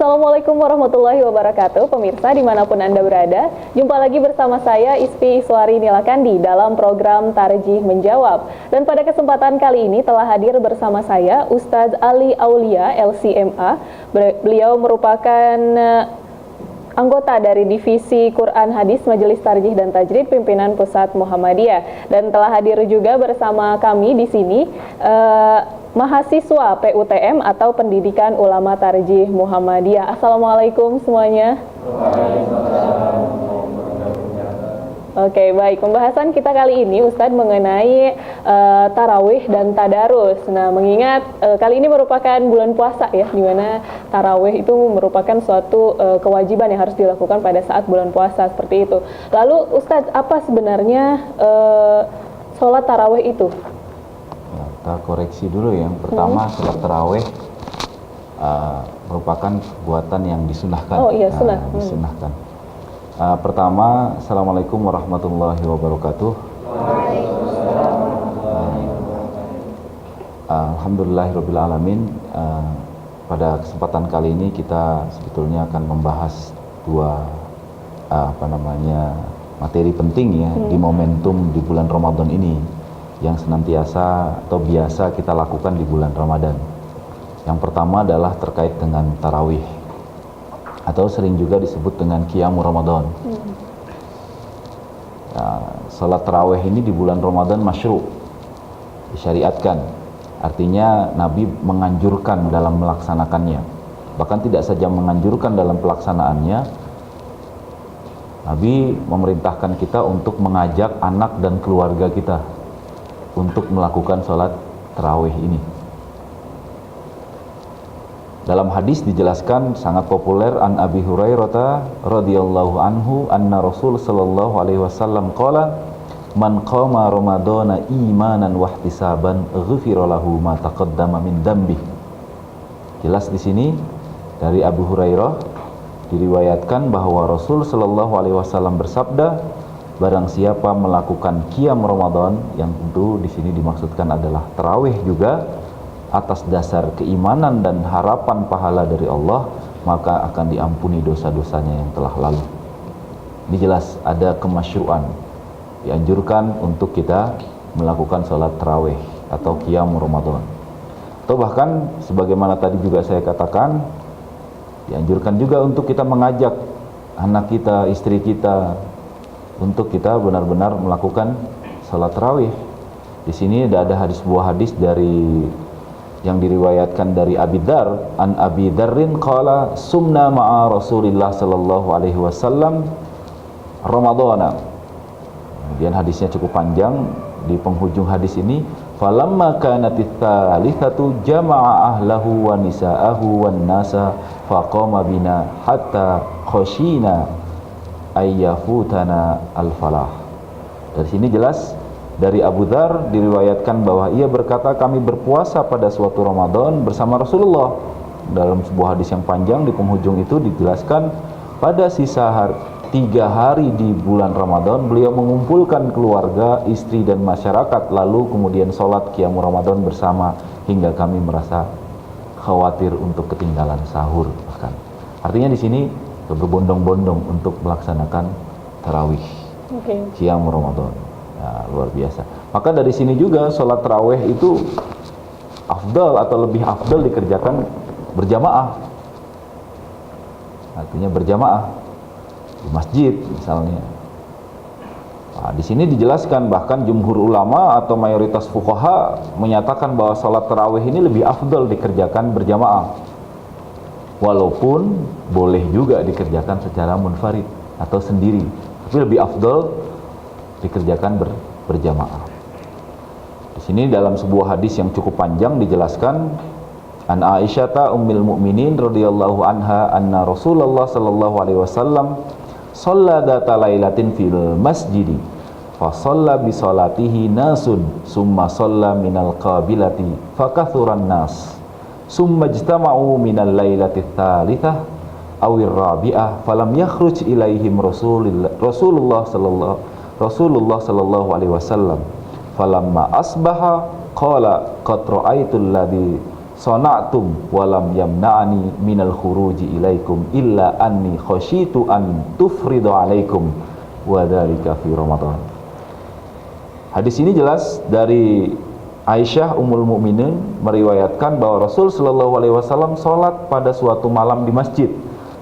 Assalamualaikum warahmatullahi wabarakatuh. Pemirsa dimanapun Anda berada, jumpa lagi bersama saya Isfi Iswari Nilakandi dalam program Tarjih Menjawab. Dan pada kesempatan kali ini telah hadir bersama saya Ustadz Ali Aulia LCMA. Beliau merupakan anggota dari Divisi Quran Hadis Majelis Tarjih dan Tajrid Pimpinan Pusat Muhammadiyah, dan telah hadir juga bersama kami di sini mahasiswa PUTM atau Pendidikan Ulama Tarjih Muhammadiyah. Assalamualaikum semuanya. Oke, baik. Pembahasan kita kali ini, Ustadz, mengenai tarawih dan tadarus. Nah, mengingat kali ini merupakan bulan puasa ya, di mana tarawih itu merupakan suatu kewajiban yang harus dilakukan pada saat bulan puasa, seperti itu. Lalu, Ustadz, apa sebenarnya sholat tarawih itu? Ya, kita koreksi dulu ya. Yang pertama, sholat tarawih merupakan perbuatan yang disunahkan. Oh iya, sunnah. Disunahkan. Pertama, Assalamualaikum warahmatullahi wabarakatuh. Alhamdulillahirabbil alamin. Pada kesempatan kali ini kita sebetulnya akan membahas dua materi penting ya di momentum di bulan Ramadan ini yang senantiasa atau biasa kita lakukan di bulan Ramadan. Yang pertama adalah terkait dengan tarawih, atau sering juga disebut dengan Qiyamul Ramadan. Salat tarawih ini di bulan Ramadan masyru', disyariatkan. Artinya Nabi menganjurkan dalam melaksanakannya. Bahkan tidak saja menganjurkan dalam pelaksanaannya, Nabi memerintahkan kita untuk mengajak anak dan keluarga kita untuk melakukan salat tarawih ini. Dalam hadis dijelaskan sangat populer, an Abi Hurairah radhiyallahu anhu anna Rasul sallallahu alaihi wasallam qala man qama ramadana imanan wa ihtisaban ghufira lahu ma taqaddama min dambi. Jelas di sini dari Abu Hurairah diriwayatkan bahwa Rasul sallallahu alaihi wasallam bersabda, barang siapa melakukan qiyam Ramadan, yang tentu di sini dimaksudkan adalah tarawih juga, atas dasar keimanan dan harapan pahala dari Allah, maka akan diampuni dosa-dosanya yang telah lalu. Ini jelas ada kemasyru'an, dianjurkan untuk kita melakukan salat tarawih atau qiyam Ramadan. Atau bahkan sebagaimana tadi juga saya katakan, dianjurkan juga untuk kita mengajak anak kita, istri kita untuk kita benar-benar melakukan salat tarawih. Di sini ada sebuah hadis dari yang diriwayatkan dari Abi Dzar, an Abi Dzarrin qala sumna ma'a Rasulillah sallallahu alaihi wasallam Ramadana. Kemudian hadisnya cukup panjang. Di penghujung hadis ini, falamma kanatit tsalitsatu jama'a ahlahu wa nisa'ahu wan nasa faqama bina hatta khashina ayyafutana al-falah. Dari sini jelas dari Abu Dzar diriwayatkan bahwa ia berkata, kami berpuasa pada suatu Ramadan bersama Rasulullah. Dalam sebuah hadis yang panjang di penghujung itu dijelaskan pada sisa 3 hari di bulan Ramadan beliau mengumpulkan keluarga, istri dan masyarakat, lalu kemudian sholat Qiyamul Ramadan bersama hingga kami merasa khawatir untuk ketinggalan sahur. Bahkan artinya di sini berbondong-bondong untuk melaksanakan tarawih, Qiyamul Ramadan. Nah, luar biasa. Maka dari sini juga sholat tarawih itu afdal atau lebih afdal dikerjakan berjamaah. Artinya berjamaah di masjid misalnya. Nah, di sini dijelaskan bahkan jumhur ulama atau mayoritas fuqaha menyatakan bahwa sholat tarawih ini lebih afdal dikerjakan berjamaah. Walaupun boleh juga dikerjakan secara munfarid atau sendiri, tapi lebih afdal dikerjakan berjamaah. Di sini dalam sebuah hadis yang cukup panjang dijelaskan, an Aisyah ummul mukminin radhiyallahu anha anna Rasulullah sallallahu alaihi wasallam shalla dzata lailatin fil masjidi fa shalla bi salatihi nasun summa shalla minal qabilati fakathuran nas summa ijtama'u minal lailati tsalitsah awir rabi'ah falam yakhruj ilaihim Rasulullah sallallahu alaihi wasallam falamma asbaha qala qad ra'aitul ladzi sana'tum walam yamna'ani minal khuruji ilaikum illa anni khasyitu an tufridu alaikum wa dzalika fi Ramadan. Hadis ini jelas dari Aisyah Ummul Mukminin meriwayatkan bahwa Rasul sallallahu alaihi wasallam salat pada suatu malam di masjid.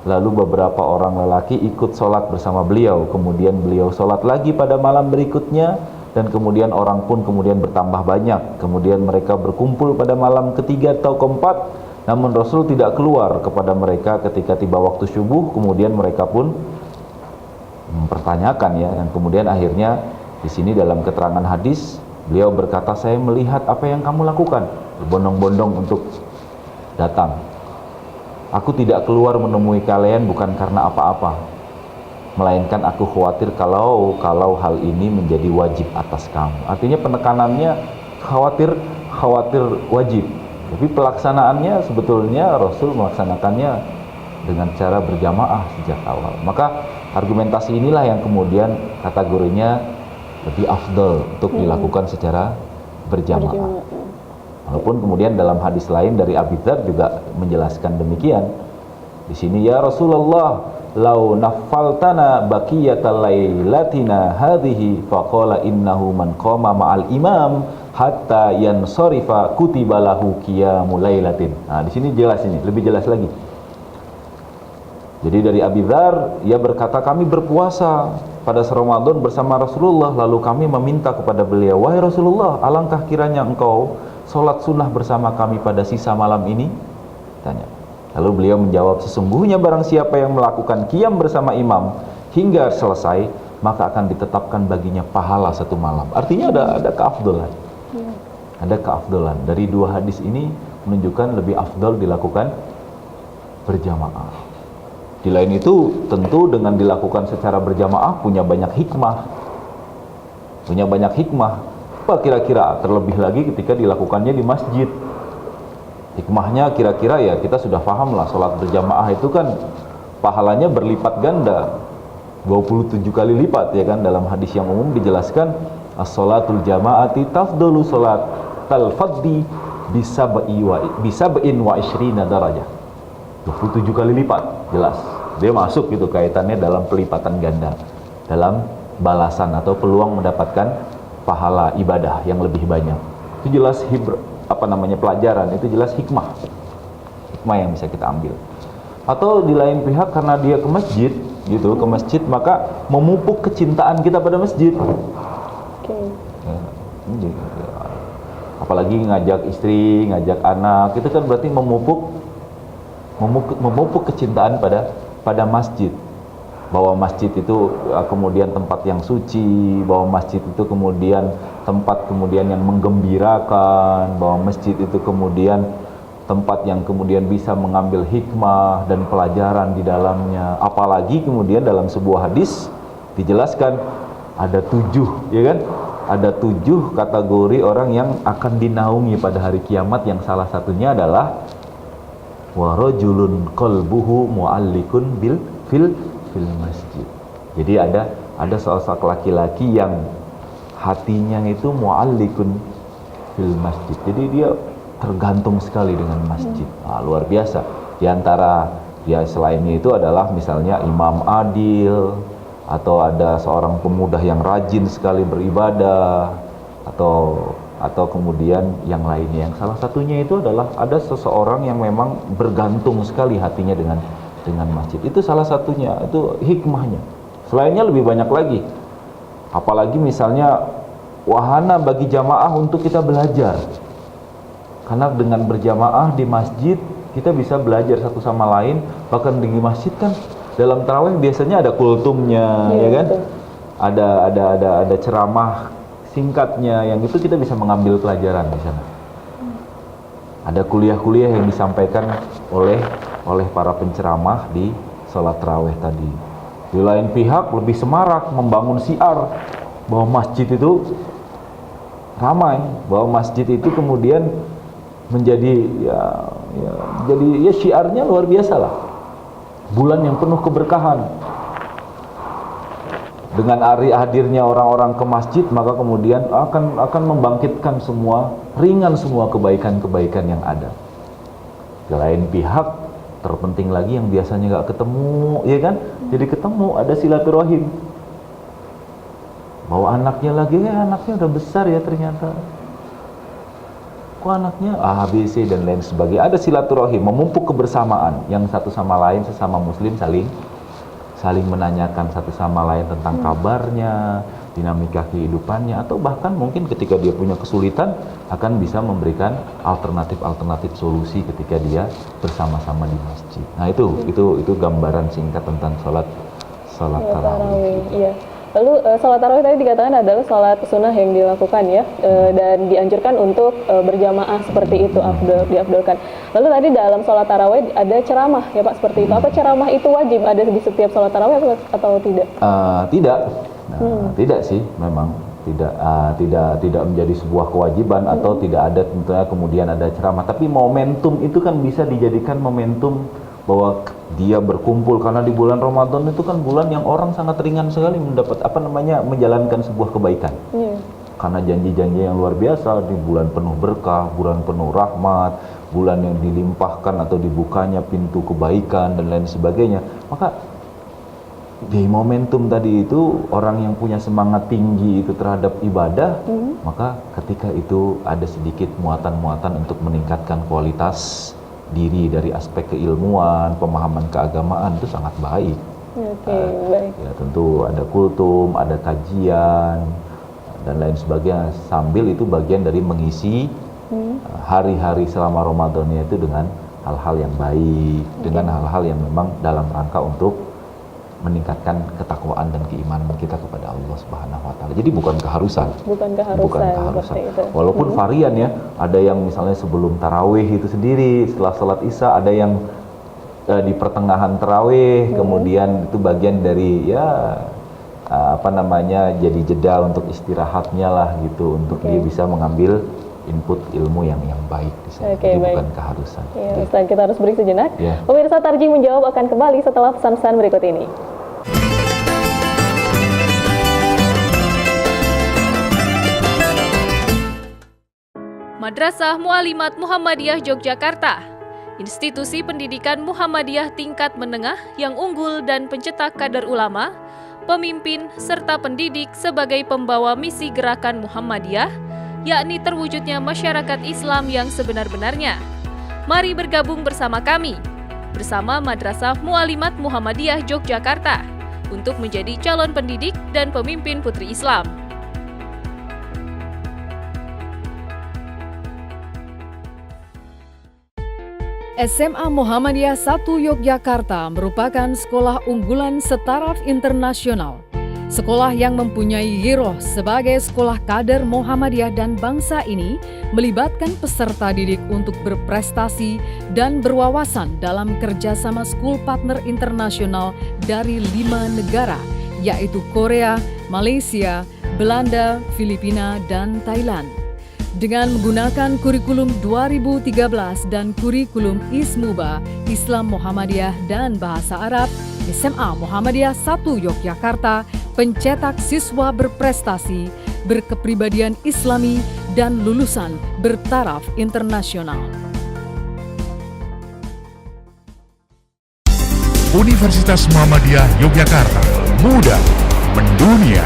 Lalu beberapa orang lelaki ikut salat bersama beliau. Kemudian beliau salat lagi pada malam berikutnya, dan kemudian orang pun kemudian bertambah banyak. Kemudian mereka berkumpul pada malam ketiga atau keempat, namun Rasul tidak keluar kepada mereka ketika tiba waktu subuh. Kemudian mereka pun mempertanyakan ya, dan kemudian akhirnya di sini dalam keterangan hadis beliau berkata, saya melihat apa yang kamu lakukan, berbondong-bondong untuk datang. Aku tidak keluar menemui kalian bukan karena apa-apa, melainkan aku khawatir kalau hal ini menjadi wajib atas kamu. Artinya penekanannya khawatir wajib, tapi pelaksanaannya sebetulnya Rasul melaksanakannya dengan cara berjamaah sejak awal. Maka argumentasi inilah yang kemudian kategorinya lebih afdal untuk dilakukan secara berjamaah. Walaupun kemudian dalam hadis lain dari Abi Dzar juga menjelaskan demikian. Di sini, ya Rasulullah, lau naffaltana baqiyatal lailatina hadhihi faqala innahu man qama ma'al imam hatta yansarifa kutiba lahu qiyamul lailatin. Nah, di sini jelas, ini lebih jelas lagi. Jadi dari Abi Dzar, ia berkata, kami berpuasa pada Ramadan bersama Rasulullah, lalu kami meminta kepada beliau, wahai Rasulullah, alangkah kiranya engkau sholat sunnah bersama kami pada sisa malam ini? Tanya. Lalu beliau menjawab, sesungguhnya barang siapa yang melakukan qiyam bersama imam hingga selesai, maka akan ditetapkan baginya pahala satu malam. Artinya ada keafdalan. Ada keafdalan. Dari dua hadis ini menunjukkan lebih afdal dilakukan berjamaah. Di lain itu, tentu dengan dilakukan secara berjamaah punya banyak hikmah. Punya banyak hikmah. Apa kira-kira? Terlebih lagi ketika dilakukannya di masjid. Hikmahnya kira-kira ya kita sudah paham lah, sholat berjamaah itu kan pahalanya berlipat ganda, 27 kali lipat ya kan. Dalam hadis yang umum dijelaskan, as-sholatul jama'ati tafdulu sholat tal-faddi bisab'in wa ishrina darajah. 27 kali lipat, jelas. Dia masuk gitu kaitannya dalam pelipatan ganda, dalam balasan atau peluang mendapatkan pahala ibadah yang lebih banyak. Itu jelas pelajaran, itu jelas hikmah yang bisa kita ambil. Atau di lain pihak karena dia ke masjid gitu, ke masjid maka memupuk kecintaan kita pada masjid. Apalagi ngajak istri, ngajak anak, itu kan berarti memupuk kecintaan pada masjid. Bahwa masjid itu kemudian tempat yang suci, bahwa masjid itu kemudian tempat yang menggembirakan, bahwa masjid itu kemudian tempat yang kemudian bisa mengambil hikmah dan pelajaran di dalamnya. Apalagi kemudian dalam sebuah hadis dijelaskan ada 7, ya kan? Ada 7 kategori orang yang akan dinaungi pada hari kiamat, yang salah satunya adalah wa rajulun qalbuhu mu'allikun fil masjid. Jadi ada sosok laki-laki yang hatinya itu mu'allikun fil masjid. Jadi dia tergantung sekali dengan masjid. Luar biasa. Di antara ya selainnya itu adalah misalnya imam adil, atau ada seorang pemuda yang rajin sekali beribadah, atau kemudian yang lainnya. Yang salah satunya itu adalah ada seseorang yang memang bergantung sekali hatinya dengan masjid. Itu salah satunya, itu hikmahnya. Selainnya lebih banyak lagi. Apalagi misalnya wahana bagi jamaah untuk kita belajar. Karena dengan berjamaah di masjid kita bisa belajar satu sama lain. Bahkan di masjid kan dalam tarawih biasanya ada kultumnya, ya kan? Ada ceramah singkatnya, yang itu kita bisa mengambil pelajaran di sana. Ada kuliah-kuliah yang disampaikan oleh para penceramah di sholat tarawih tadi. Di lain pihak lebih semarak membangun syiar bahwa masjid itu ramai, bahwa masjid itu kemudian menjadi ya syiarnya luar biasa lah. Bulan yang penuh keberkahan. Dengan hadirnya orang-orang ke masjid, maka kemudian akan membangkitkan ringan semua kebaikan-kebaikan yang ada. Di lain pihak, terpenting lagi yang biasanya nggak ketemu, ya kan? Jadi ketemu, ada silaturahim. Bawa anaknya lagi, anaknya udah besar ya ternyata. Kok anaknya A, B, C dan lain sebagainya. Ada silaturahim, memupuk kebersamaan yang satu sama lain, sesama muslim saling menanyakan satu sama lain tentang kabarnya, dinamika kehidupannya, atau bahkan mungkin ketika dia punya kesulitan akan bisa memberikan alternatif solusi ketika dia bersama-sama di masjid. Nah, itu gambaran singkat tentang sholat tarawih. Iya. Lalu sholat tarawih tadi dikatakan adalah sholat sunnah yang dilakukan ya, dan dianjurkan untuk berjamaah seperti itu, diafdolkan. Lalu tadi dalam sholat tarawih ada ceramah ya Pak, seperti itu. Apa ceramah itu wajib ada di setiap sholat tarawih atau tidak? Tidak. Tidak sih, memang tidak menjadi sebuah kewajiban atau tidak ada tentunya kemudian ada ceramah. Tapi momentum itu kan bisa dijadikan momentum bahwa dia berkumpul, karena di bulan Ramadan itu kan bulan yang orang sangat ringan sekali mendapat menjalankan sebuah kebaikan. Karena janji-janji yang luar biasa di bulan penuh berkah, bulan penuh rahmat, bulan yang dilimpahkan atau dibukanya pintu kebaikan dan lain sebagainya. Maka di momentum tadi itu orang yang punya semangat tinggi itu terhadap ibadah, maka ketika itu ada sedikit muatan-muatan untuk meningkatkan kualitas diri dari aspek keilmuan, pemahaman keagamaan, itu sangat baik. Baik. Ya, tentu ada kultum, ada kajian dan lain sebagainya, sambil itu bagian dari mengisi hari-hari selama Ramadannya itu dengan hal-hal yang baik, dengan hal-hal yang memang dalam rangka untuk meningkatkan ketakwaan dan keimanan kita kepada Allah Subhanahu wa taala. Jadi bukan keharusan. Walaupun varian ya, ada yang misalnya sebelum tarawih itu sendiri, setelah salat Isya, ada yang di pertengahan tarawih, kemudian itu bagian dari jadi jeda untuk istirahatnya lah gitu, untuk dia bisa mengambil input ilmu yang baik di sana. Jadi bukan keharusan. Ya, Ustaz, kita harus break sejenak. Pemirsa, Tarjih Menjawab akan kembali setelah pesan-pesan berikut ini. Madrasah Mu'alimat Muhammadiyah Yogyakarta, institusi pendidikan Muhammadiyah tingkat menengah yang unggul dan pencetak kader ulama, pemimpin, serta pendidik sebagai pembawa misi gerakan Muhammadiyah, yakni terwujudnya masyarakat Islam yang sebenar-benarnya. Mari bergabung bersama kami, bersama Madrasah Mu'alimat Muhammadiyah Yogyakarta, untuk menjadi calon pendidik dan pemimpin putri Islam. SMA Muhammadiyah 1 Yogyakarta merupakan sekolah unggulan setaraf internasional. Sekolah yang mempunyai giroh sebagai sekolah kader Muhammadiyah dan bangsa ini melibatkan peserta didik untuk berprestasi dan berwawasan dalam kerjasama school partner internasional dari 5 negara, yaitu Korea, Malaysia, Belanda, Filipina, dan Thailand. Dengan menggunakan kurikulum 2013 dan kurikulum ISMUBA, Islam Muhammadiyah dan Bahasa Arab, SMA Muhammadiyah 1 Yogyakarta pencetak siswa berprestasi, berkepribadian Islami, dan lulusan bertaraf internasional. Universitas Muhammadiyah Yogyakarta, muda mendunia.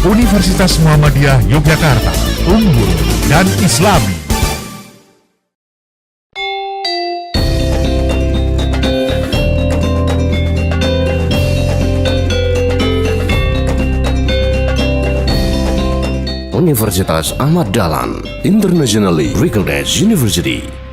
Universitas Muhammadiyah Yogyakarta, unggul dan Islami. Universitas Ahmad Dahlan, internationally recognized university.